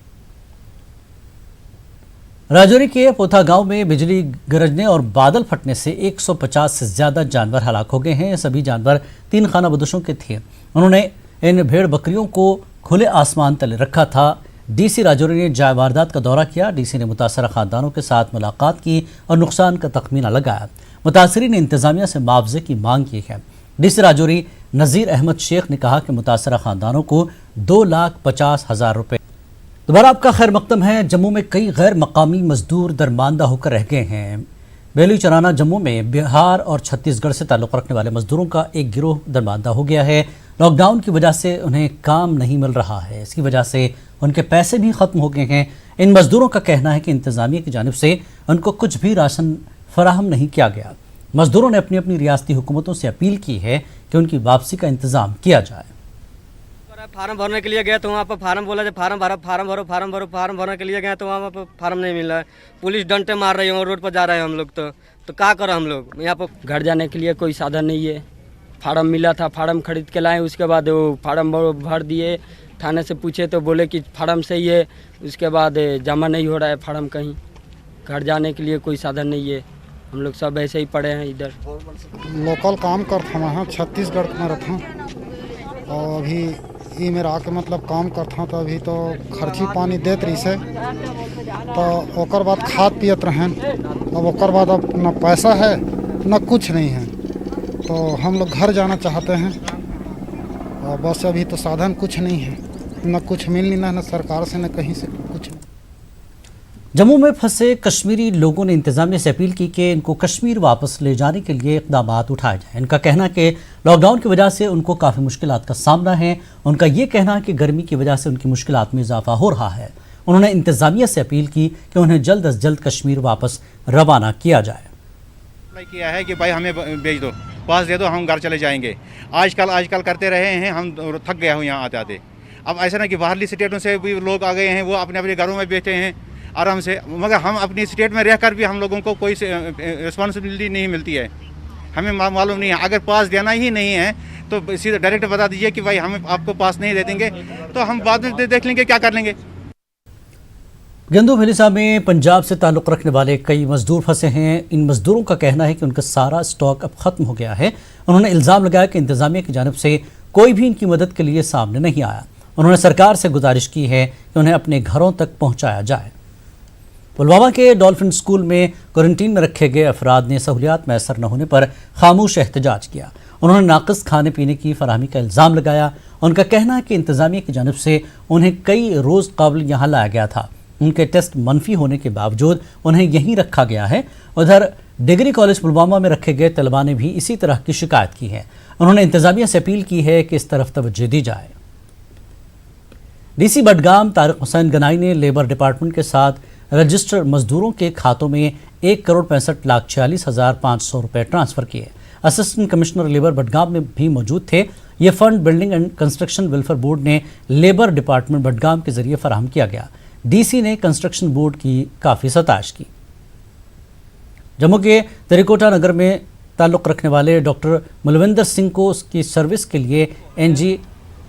राजौरी के पोथा गांव में बिजली गरजने और बादल फटने से 150 से ज्यादा जानवर हलाक हो गए हैं। सभी जानवर 3 खाना बदोशों के थे। उन्होंने इन भेड़ बकरियों को खुले आसमान तले रखा था। डीसी राजौरी ने जाय वारदात का दौरा किया। डीसी ने मुतासरा खानदानों के साथ मुलाकात की और नुकसान का तखमीना लगाया। मुतासरीन ने इंतजामिया से मुआवजे की मांग की है। डीसी राजौरी नज़ीर अहमद शेख ने कहा कि मुतासरा खानदानों को 2,50,000 रुपये। दोबारा आपका खैर मकदम है। जम्मू में कई गैर मकामी मजदूर दरमानदा होकर रह गए हैं। बेलू चराना जम्मू में बिहार और छत्तीसगढ़ से ताल्लुक़ रखने वाले मजदूरों का एक गिरोह दरमानदा हो गया है। लॉकडाउन की वजह से उन्हें काम नहीं मिल रहा है। इसकी वजह से उनके पैसे भी ख़त्म हो गए हैं। इन मजदूरों का कहना है कि इंतज़ामिया की जानिब से उनको कुछ भी राशन फराहम नहीं किया गया। मजदूरों ने अपनी अपनी रियासती हुकूमतों से अपील की है कि उनकी वापसी का इंतज़ाम किया जाए। फार्म भरने के लिए गए तो वहाँ पर फार्म बोला जब फार्म भरने के लिए गए तो वहाँ पर फार्म नहीं मिला है। पुलिस डंटे मार रही है, रोड पर जा रहे हैं हम लोग। तो क्या करें हम लोग। यहाँ पर घर जाने के लिए कोई साधन नहीं है। फार्म मिला था, फार्म खरीद के लाए, उसके बाद वो फार्म भर दिए। थाने से पूछे तो बोले कि फार्म सही है, उसके बाद जमा नहीं हो रहा है फार्म कहीं। घर जाने के लिए कोई साधन नहीं है। हम लोग सब ऐसे ही पड़े हैं इधर। लोकल काम करता वहाँ छत्तीसगढ़ में रहता और अभी ये मेरा आके मतलब काम करता तो अभी तो खर्ची पानी देत रही से तो ओकर बाद खाद पियत रहें। अब ओकर बाद अब न पैसा है न कुछ नहीं है, तो हम लोग घर जाना चाहते हैं और बस अभी तो साधन कुछ नहीं है, न कुछ मिल नहीं न सरकार से न कहीं से कुछ नहीं। जम्मू में फंसे कश्मीरी लोगों ने इंतजामिया से अपील की कि इनको कश्मीर वापस ले जाने के लिए इक़दाम उठाए जाएं। इनका कहना है कि लॉकडाउन की वजह से उनको काफ़ी मुश्किलात का सामना है। उनका ये कहना है कि गर्मी की वजह से उनकी मुश्किलात में इजाफा हो रहा है। उन्होंने इंतजामिया से अपील की कि उन्हें जल्द अज जल्द कश्मीर वापस रवाना किया जाए। किया है कि भाई हमें भेज दो, पास दे दो, हम घर चले जाएंगे। आजकल करते रहे हैं, हम थक गए हो यहाँ आते आते। अब ऐसा ना कि बाहरली स्टेटों से भी लोग आ गए हैं, वो अपने अपने घरों में बैठे हैं आराम से, मगर हम अपनी स्टेट में रहकर भी हम लोगों को कोई रिस्पॉन्सिबिलिटी नहीं मिलती है। हमें मालूम नहीं है। अगर पास देना ही नहीं है तो सीधा डायरेक्ट बता दीजिए कि भाई हम आपको पास नहीं दे देंगे, तो हम बाद में देख लेंगे क्या कर लेंगे। गंदू भलीसा में पंजाब से ताल्लुक़ रखने वाले कई मजदूर फंसे हैं। इन मजदूरों का कहना है कि उनका सारा स्टॉक अब ख़त्म हो गया है। उन्होंने इल्ज़ाम लगाया कि इंतज़ामिया की जानिब से कोई भी इनकी मदद के लिए सामने नहीं आया। उन्होंने सरकार से गुजारिश की है कि उन्हें अपने घरों तक पहुँचाया जाए। पुलवामा के डॉल्फिन स्कूल में क्वारंटीन में रखे गए अफराद ने सहूलियात मैसर न होने पर खामोश एहतजाज किया। उन्होंने नाक़िस खाने पीने की फराहमी का इल्ज़ाम लगाया। उनका कहना है कि इंतज़ामिया की जानिब से उन्हें कई रोज़ कबल यहाँ लाया गया था। उनके टेस्ट मनफी होने के बावजूद उन्हें यहीं रखा गया है। उधर डिग्री कॉलेज पुलवामा में रखे गए तलबा ने भी इसी तरह की शिकायत की है। उन्होंने इंतज़ामिया से अपील की है कि इस तरफ तवज्जो दी जाए। डीसी बडगाम तारिक हुसैन गनाई ने लेबर डिपार्टमेंट के साथ रजिस्टर्ड मजदूरों के खातों में 1,65,46,500 रुपए ट्रांसफर किए। असिस्टेंट कमिश्नर लेबर बडगाम में भी मौजूद थे। ये fund building and construction welfare board ने लेबर डिपार्टमेंट बडगाम के जरिए फराहम किया गया। डीसी ने कंस्ट्रक्शन बोर्ड की काफ़ी सताश की। जम्मू के तरीकोटा नगर में ताल्लुक़ रखने वाले डॉक्टर मलविंदर सिंह को उसकी सर्विस के लिए एनजी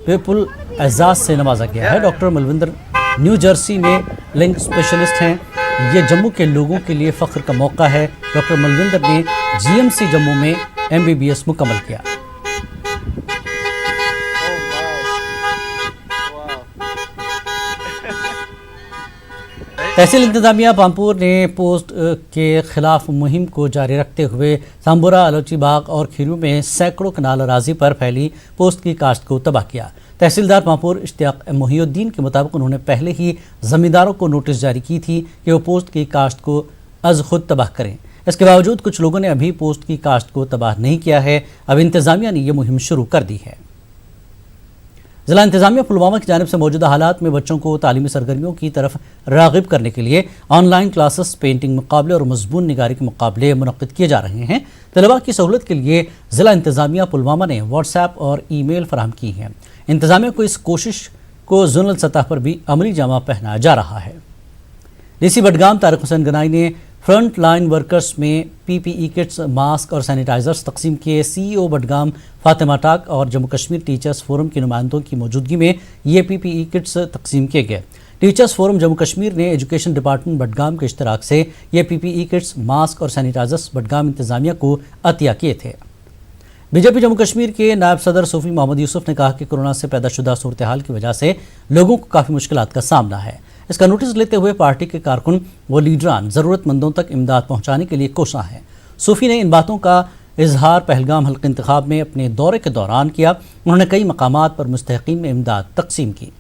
पीपुल एजाज से नवाजा गया है। डॉक्टर मलविंदर न्यू जर्सी में लिंग स्पेशलिस्ट हैं। ये जम्मू के लोगों के लिए फ़ख्र का मौका है। डॉक्टर मलविंदर ने जीएमसी जम्मू में MBBS मुकम्मल किया। तहसील इंतजामिया पामपुर ने पोस्ट के खिलाफ मुहिम को जारी रखते हुए सांबुरा, अलोची बाग और खीरू में सैकड़ों कनाल अराजी पर फैली पोस्ट की काश्त को तबाह किया। तहसीलदार पामपुर इश्तियाक मोहिउद्दीन के मुताबिक उन्होंने पहले ही जमींदारों को नोटिस जारी की थी कि वो पोस्ट की काश्त को अज खुद तबाह करें। इसके बावजूद कुछ लोगों ने अभी पोस्ट की काश्त को तबाह नहीं किया है। अब इंतजामिया ने यह मुहिम शुरू कर दी है। जिला इंतजामिया पुलवामा की जानिब से मौजूदा हालात में बच्चों को तालीमी सरगर्मियों की तरफ राग़िब करने के लिए ऑनलाइन क्लासेस, पेंटिंग मुकाबले और मजबून निगारी के मुकाबले मुनक़्क़िद किए जा रहे हैं। तलबा की सहूलत के लिए जिला इंतजामिया पुलवामा ने व्हाट्सएप और ईमेल फराहम की हैं। इंतजामिया को इस कोशिश को जोनल सतह पर भी अमली जामा पहनाया जा रहा है। डीसी बडगाम तारिक हुसैन गनाई ने फ्रंट लाइन वर्कर्स में PPE किट्स, मास्क और सैनिटाइजर्स तकसीम किए। CEO बडगाम फातिमा टाक और जम्मू कश्मीर टीचर्स फोरम के नुमाइंदों की मौजूदगी में ये PPE किट्स तकसीम किए गए। टीचर्स फोरम जम्मू कश्मीर ने एजुकेशन डिपार्टमेंट बडगाम के इश्तराक से ये PPE किट्स, मास्क और सैनिटाइजर्स बडगाम इंतजामिया को अतिया किए थे। बीजेपी जम्मू कश्मीर के नायब सदर सूफी मोहम्मद यूसुफ ने कहा कि कोरोना से पैदाशुदा सूरत हाल की वजह से लोगों को काफ़ी मुश्किलात का सामना है। इसका नोटिस लेते हुए पार्टी के कारकुन व लीडरान ज़रूरतमंदों तक इमदाद पहुँचाने के लिए कोशा हैं। सूफी ने इन बातों का इजहार पहलगाम हल्के इंतखाब में अपने दौरे के दौरान किया। उन्होंने कई मकामात पर मुस्तहिकीन में इमदाद तकसीम की।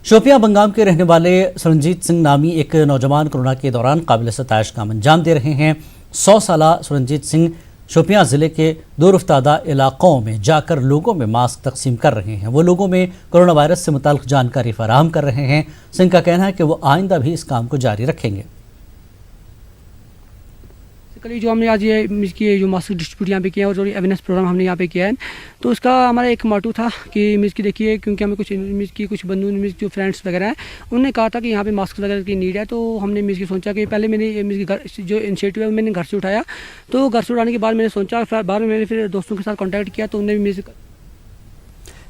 शोपियां बंगाम के रहने वाले सुरंजीत सिंह नामी एक नौजवान कोरोना के दौरान काबिल सताइश काम अंजाम दे रहे हैं। 100 साला सुरंजीत सिंह शोपियां ज़िले के दूरफ्तादा इलाकों में जाकर लोगों में मास्क तकसीम कर रहे हैं। वो लोगों में कोरोना वायरस से मुताल्लिक़ जानकारी फराहम कर रहे हैं। सिंह का कहना है कि वो आइंदा भी इस काम को जारी रखेंगे। बेसिकली जो हमने आज ये इसकी जो मास्क डिस्ट्रीब्यूट यहाँ पे किया है और जो अवेयरनेस प्रोग्राम हमने यहाँ पे किया है, तो उसका हमारा एक मोटिव था कि मिस की देखिए, क्योंकि हमें कुछ मिस की कुछ बंधु मिस जो फ्रेंड्स वगैरह हैं उन्होंने कहा था कि यहाँ पे मास्क वगैरह की नीड है। तो हमने मिस की सोचा कि पहले मैंने मिस की घर जो इनिशिएटिव है मैंने घर से उठाया। तो घर से उठाने के बाद मैंने सोचा, बाद में मैंने फिर दोस्तों के साथ कॉन्टैक्ट किया तो उन्होंने मिस।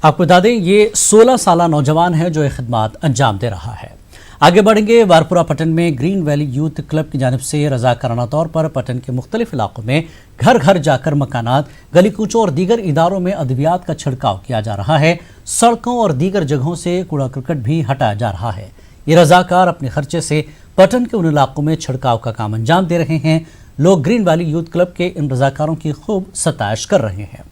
आपको बता दें ये 16 साला नौजवान है जो ये खिदमात अंजाम दे रहा है। आगे बढ़ेंगे। वारपुरा पटन में ग्रीन वैली यूथ क्लब की जानिब से रजाकाराना तौर पर पटन के मुख्तलिफ इलाकों में घर घर जाकर मकानात, गली कूचों और दीगर इदारों में अद्वियात का छिड़काव किया जा रहा है। सड़कों और दीगर जगहों से कूड़ा करकट भी हटाया जा रहा है। ये रजाकार अपने खर्चे से पटन के उन इलाकों में छिड़काव का काम अंजाम दे रहे हैं। लोग ग्रीन वैली यूथ क्लब के इन रजाकारों की खूब सताइश कर रहे हैं।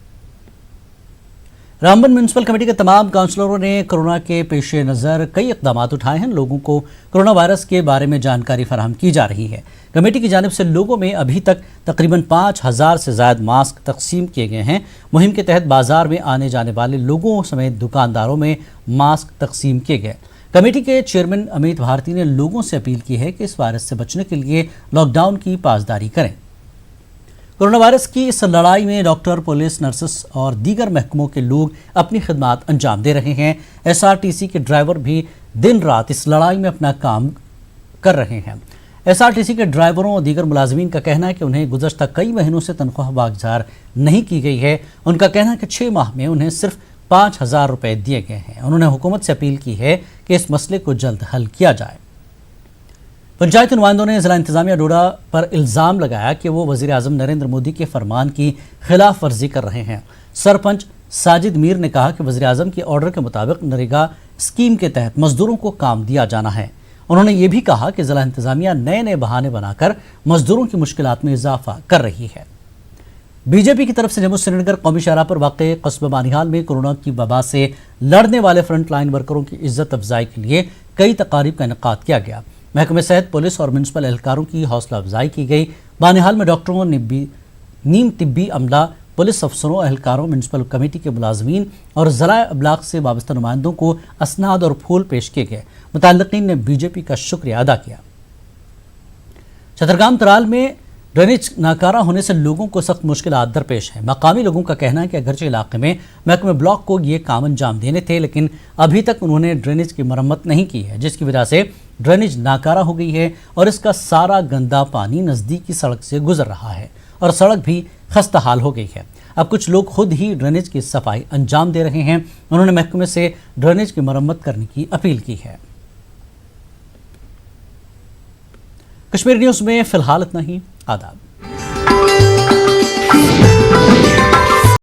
रामबन म्यूनसिपल कमेटी के तमाम काउंसलरों ने कोरोना के पेश नज़र कई इक़दाम उठाए हैं। लोगों को कोरोना वायरस के बारे में जानकारी फराहम की जा रही है। कमेटी की जानिब से लोगों में अभी तक तकरीबन 5000 से ज़ायद मास्क तकसीम किए गए हैं। मुहिम के तहत बाजार में आने जाने वाले लोगों समेत दुकानदारों में मास्क तकसीम किए गए। कमेटी के चेयरमैन अमित भारती ने लोगों से अपील की है कि इस वायरस से बचने के लिए लॉकडाउन की पासदारी करें। कोरोना वायरस की इस लड़ाई में डॉक्टर, पुलिस, नर्सेस और दीगर महकमों के लोग अपनी खिदमात अंजाम दे रहे हैं। SRTC के ड्राइवर भी दिन रात इस लड़ाई में अपना काम कर रहे हैं। SRTC के ड्राइवरों और दीगर मुलाजमीन का कहना है कि उन्हें गुज़श्ता कई महीनों से तनख्वाह वागजार नहीं की गई है। उनका कहना है कि 6 माह में उन्हें सिर्फ 5000 रुपये दिए गए हैं। उन्होंने हुकूमत से अपील की है कि इस मसले को जल्द हल किया जाए। पंचायती नुमाइंदों ने जिला इंतजामिया डोडा पर इल्ज़ाम लगाया कि वो वज़ीर आज़म नरेंद्र मोदी के फरमान की खिलाफ वर्जी कर रहे हैं। सरपंच साजिद मीर ने कहा कि वज़ीर आज़म के ऑर्डर के मुताबिक नरेगा स्कीम के तहत मजदूरों को काम दिया जाना है। उन्होंने ये भी कहा कि जिला इंतजामिया नए नए बहाने बनाकर मजदूरों की मुश्किलात में इजाफा कर रही है। बीजेपी की तरफ से जम्मू श्रीनगर कौमी शाहराह पर वाक़े कस्बा बानिहाल में कोरोना की वबा से लड़ने वाले फ्रंट लाइन वर्करों की इज्जत अफजाई के लिए कई तकारीब का इनेकाद किया गया। महकमे सेहत, पुलिस और म्यूनसिपल एहलकारों की हौसला अफजाई की गई। बानिहाल में डॉक्टरों, नीम तिब्बी अमला, पुलिस अफसरों, अहलकारों, म्यूनसिपल कमेटी के मुलाजमीन और ज़राए अबलाग से वाबस्ता नुमाइंदों को असनाद और फूल पेश किए गए। मुतल्लिकीन ने बीजेपी का शुक्रिया अदा किया। चतरगाम तराल में ड्रेनेज नाकारा होने से लोगों को सख्त मुश्किलात दरपेश हैं। मकामी लोगों का कहना है कि अगरचे इलाके में महकमे ब्लॉक को ये काम अंजाम देने थे, लेकिन अभी तक उन्होंने ड्रेनेज की मरम्मत नहीं की है, जिसकी वजह से ड्रेनेज नाकारा हो गई है और इसका सारा गंदा पानी नज़दीकी सड़क से गुजर रहा है और सड़क भी खस्ता हाल हो गई है। अब कुछ लोग खुद ही ड्रेनेज की सफाई अंजाम दे रहे हैं। उन्होंने महकमे से ड्रेनेज की मरम्मत करने की अपील की है। कश्मीर न्यूज़ में फिलहाल इतना ही। आदाब।